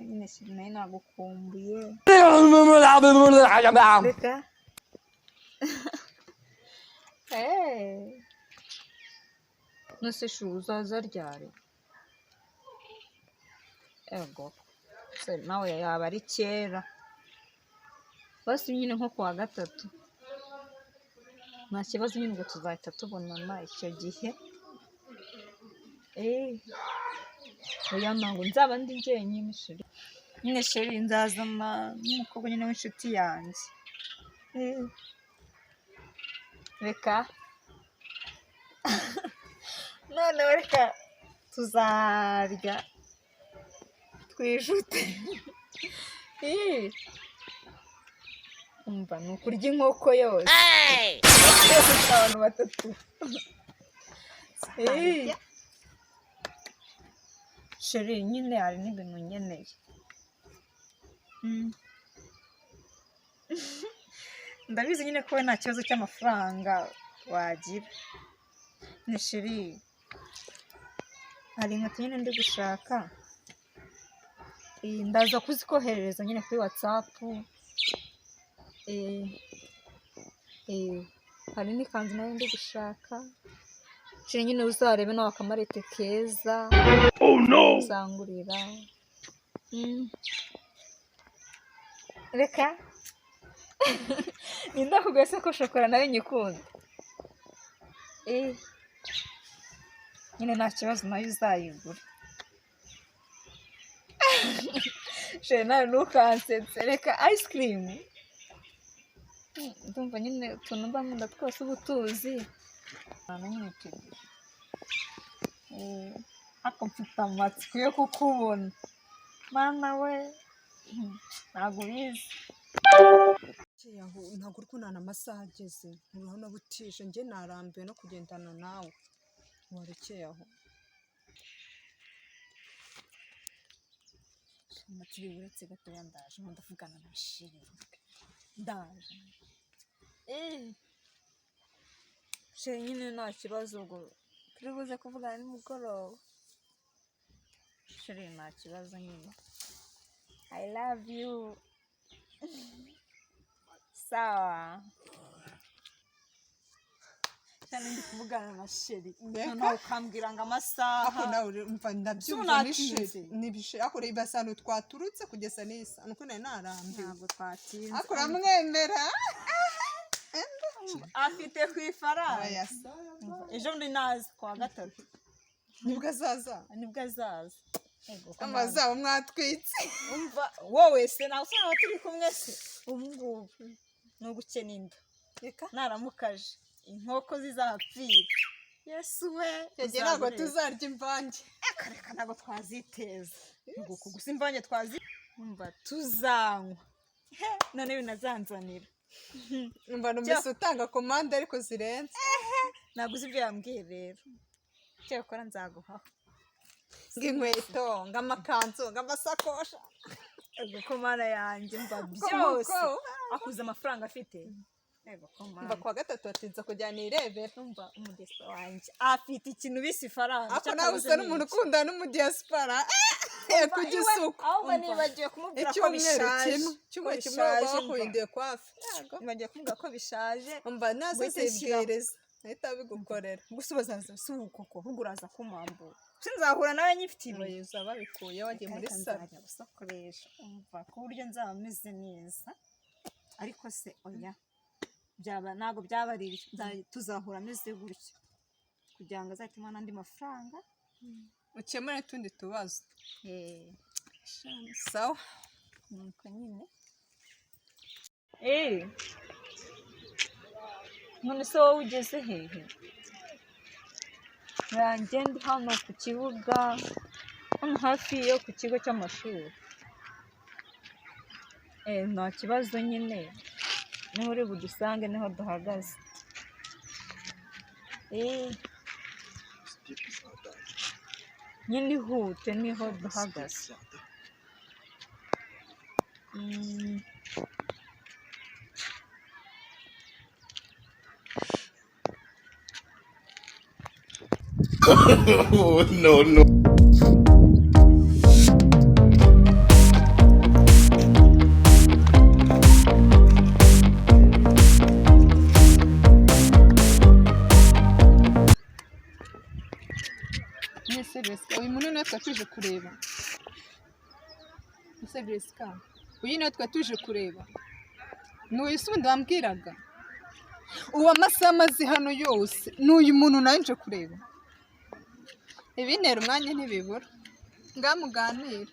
nyine nayo nagukumbuye reka nose shu uzaza ryari ego se nawe yaba ari kera basi nyine nko kuwa gatatu nta kibazo nyine ngo tuzahita tubonana icyo gihe oya ntabwo nzaba ndi jyenyine sheri nyine sheri nzazana n'umukobwa nyine w'inshuti yanjye reka noneho reka tuzarya twijute umva ni ukurya inkoko yose yose abantu batatu sheri nyine hari n'ibintu nkeneye ndabizi nyine ko nta kibazo cy'amafaranga wagira ni sheri hari inkweto nyine ndi gushaka ndaza kuzikoherereza nyine kuri watsapu hari n'ikanzu nayo ndi gushaka sheri nyine uzarebe nawe akamarete keza uzangurira reka nindakubwiye se ko shokora nayo nyikunda nyine nta kibazo nayo uzayigura sheri nawe ntukansetse reka ice cream ndumva nyine utuntu mba nkunda twose uba utuzi ariko mfite amatsiko yo kukubona mana we ntabwo ubizi ntabwo uri kunana amasaha ageze urabona butije njye narambiwe no kugendana nawe warekeye aho amatiri uretse gatoya ndaje ndavugana na sheri ndaje sheri nyine nta kibazo ubwo turi buze kuvugana nimugoroba sheri nta kibazo nyine I love you sawa cyane ndi kuvugana na sheri noneho ukambwira ngo amasaha ako nawe umva ndabyumva nibisheri ako reba sano twaturutse kugeza neza nuko nari narambiwe ntabwo twatinze ako uramwemera afite ku ifaranga ejo ndi nazi kuwa gatatu nibwo azaza amazaba mwatwitse umva wowe se nawe usanga turi kumwe se ubu ngubu ni ugukena inda reka naramukaje inkoko zizahapfira yesu we yagiye ntabwo tuzarya imvange reka ntabwo twaziteza nguko gusa imvange umva tuzanywa none binazanzanira umva numvise utanga komande ariko zirenze ntabwo uzi ibyo yambwiye rero cyakora nzaguhaho ng'inkweto ng'amakanzu ng'amasakosha ko mana yanjye mba byose akuze amafaranga afite mba kuwa gatatu watinze kujyana irebera umva umudiyasipora wanjye afite ikintu bise ifaranga ako nawe usa n'umuntu ukundana n'umudiyasipora kujya isuku ahubwo nibagiwe kumubwira ko bishaje icyumweru kimwe bakurindiye kwafi nibagiwe kumubwira ko bishaje umva nazo zibwiriza ahita bigukorera gusa bazaza si ukoko ahubwo uraza kumambura sinzahura nawe nyifite ibintu uzaba bikuye wagiye muri salo gusakoresha umva ku buryo nzaba meze neza ariko se oya ntabwo byabarira tuzahura ameze gutya kugira ngo azahite abona andi mafaranga ukemure utundi tubazo sawa nuko nyine none se wowe ugeze hehe nanjye ndi hano ku kibuga hano hafi yo ku kigo cy'amashuri nta kibazo nyine niho uri budusange niho duhagaze nyine ihute niho duhagaze Oh, no. twari tuje kureba ese Jessica uyu niwe twari tuje kureba n'uyu si undi wambwiraga uwo amasaha amaze hano yose n'uyu muntu nawe nje kureba ibintera umwanya ntibibura ngamuganira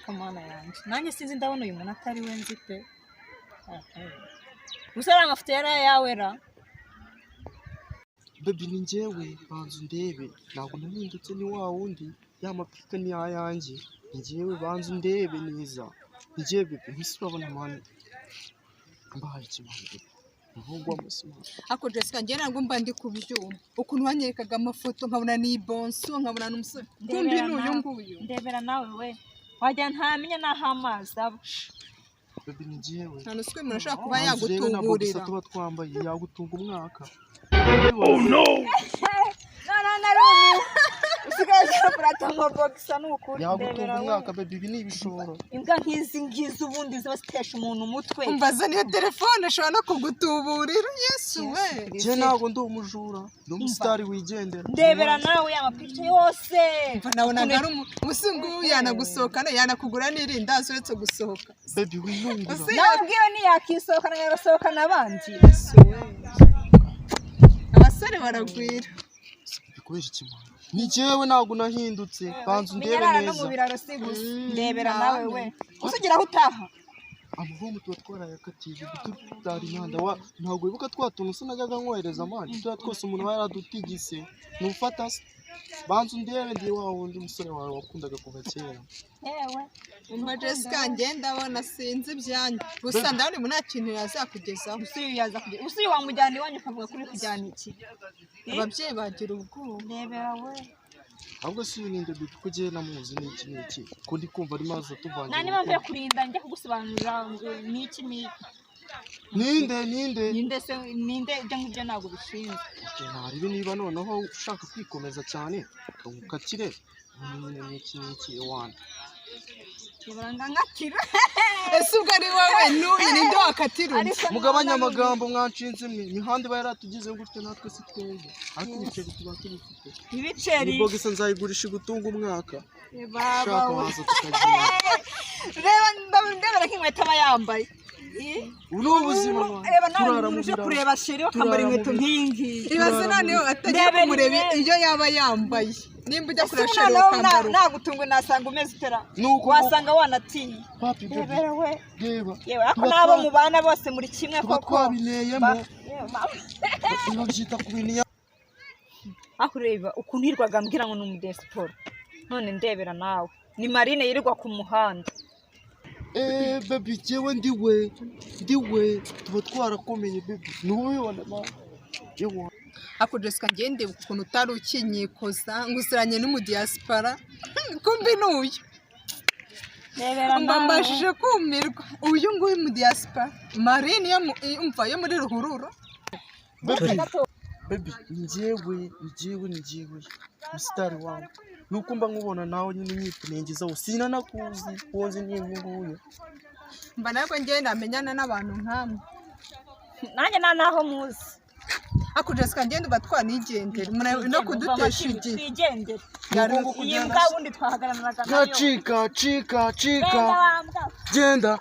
kamana yanjye nanjye sinzi ndabona uyu muntu atari we nzi pe gusa ari amafoto yari ayawe ra baby ni njyewe banza undebe ntabwo nahindutse ni wa wundi ya mapika ni ayanjye ni njyewe banza undebe neza ni njyewe baby ntise urabona mani mbahaye ikimana baby ahubwo amasima ako Jessica njye ntabwo mba ndi kubyumva ukuntu wanyerekaga amafoto nkabona ni bonso nkabona n'umusore kumbi n'uyu nguyu ndebera nawe we wajya ntamenya n'aho amazi aba baby ni njyewe nta n'uswe umuntu ashobora kuba yagutuburira tuba twambaye yagutunga umwaka oh no narumiwe usigaye urapurata nka bogisa n'ukuri yagutunga umwaka baby ibi ni ibishoro imbwa nk'izi ngizi ubundi ziba zitesha umuntu umutwe umbaza niyo telefone ashobora no kugutuburira yesu we njye ntabwo ndi umujura ndi umusitari wigendera ndebera nawe amapica yose nabonaga ari umusingu yanagusohokana yanakugura n'irindazi uretse gusohoka baby winungura nabwiwe ntiyakisohokana yagasohokana abandi abasore baragwira kubera ikimana ni njyewe ntabwo nahindutse banza undebe no neza mu biraro si gusa ndebera nawe we usugira aho utaha amahombo tuba twarayakatiye tutari imihanda ntabwo wibuka twa tuntu se najyaga nkohereza amande tuba twose umuntu aba yaradutigise ntufata se banza undebe ndi wa wundi umusore wawe wakundaga kuva kera yewe umva Jessica njye ndabona sinzi ibyanyu gusa ndabona umuntu nta kintu yazakugezaho usuye wamujyana iwanyu ukavuga kuri kujyana iki ababyeyi bagira ubwoba ndebera we ahubwo si wirinde baby ko ugiye namuzi n'iki ko ndi kumva arimo aza tuvangira nta n'impamvu yo kurinda njya kugusobanurira ngo n'iki ninde ibyo ngibyo ntabwo bishinzwe ntarebe niba noneho ushaka kwikomeza cyane ukakire n'iki wana kibaranga nkakira ese ubwo ari wowe n'uyu ninde wakatira mugabanya amagambo mwanshinze mwe imihanda iba yaratugize gutyo natwe si tweza ariko ibiceri tuba tubifite ibiceri ibogisa nzayigurisha igutunga umwaka baba ushaka waza tukagenda reba ndabona ko inkweto aba yambaye ubu ni ubuzima reba nawe uje kureba sheri wakambara inkweto nk'iyi ngiyi ibaze noneho atagiye kumureba iyo yaba yambaye nimba ujya kureba sheri wakambara nagutungwe nasanga umeze utera wasanga wanatiye papi baby reba yewe ako nabo mubana bose muri kimwe tuba twabineyemo babyita ku bintu aho ureba ukuntu hirwaga mbwira ngo ni umudesiporo none ndebera nawe ni Marine yirirwa ku muhanda baby jewe ndiwe tuba twarakomeye baby ntubibona ma jewe ako Jessica ngende ukuntu utari ukinyikoza ngusiranye n'umudiaspora kumbi n'uyu mbambashije kumirwa uyu nguyu mu diaspora Marine yo muri ruhurura baby njyewe umusitari wangu nuko mba nkubona nawe nyine nyitunengezaho sinanakuzi wozi n'inguyu mba nabwo njyewe namenyana n'abantu nkamwe nanjye naho muzi ako Jessica ngende ubatwara nigendere no kudutesha igihe twigendere iyi mbwa wundi twahagaranaga nayo cika genda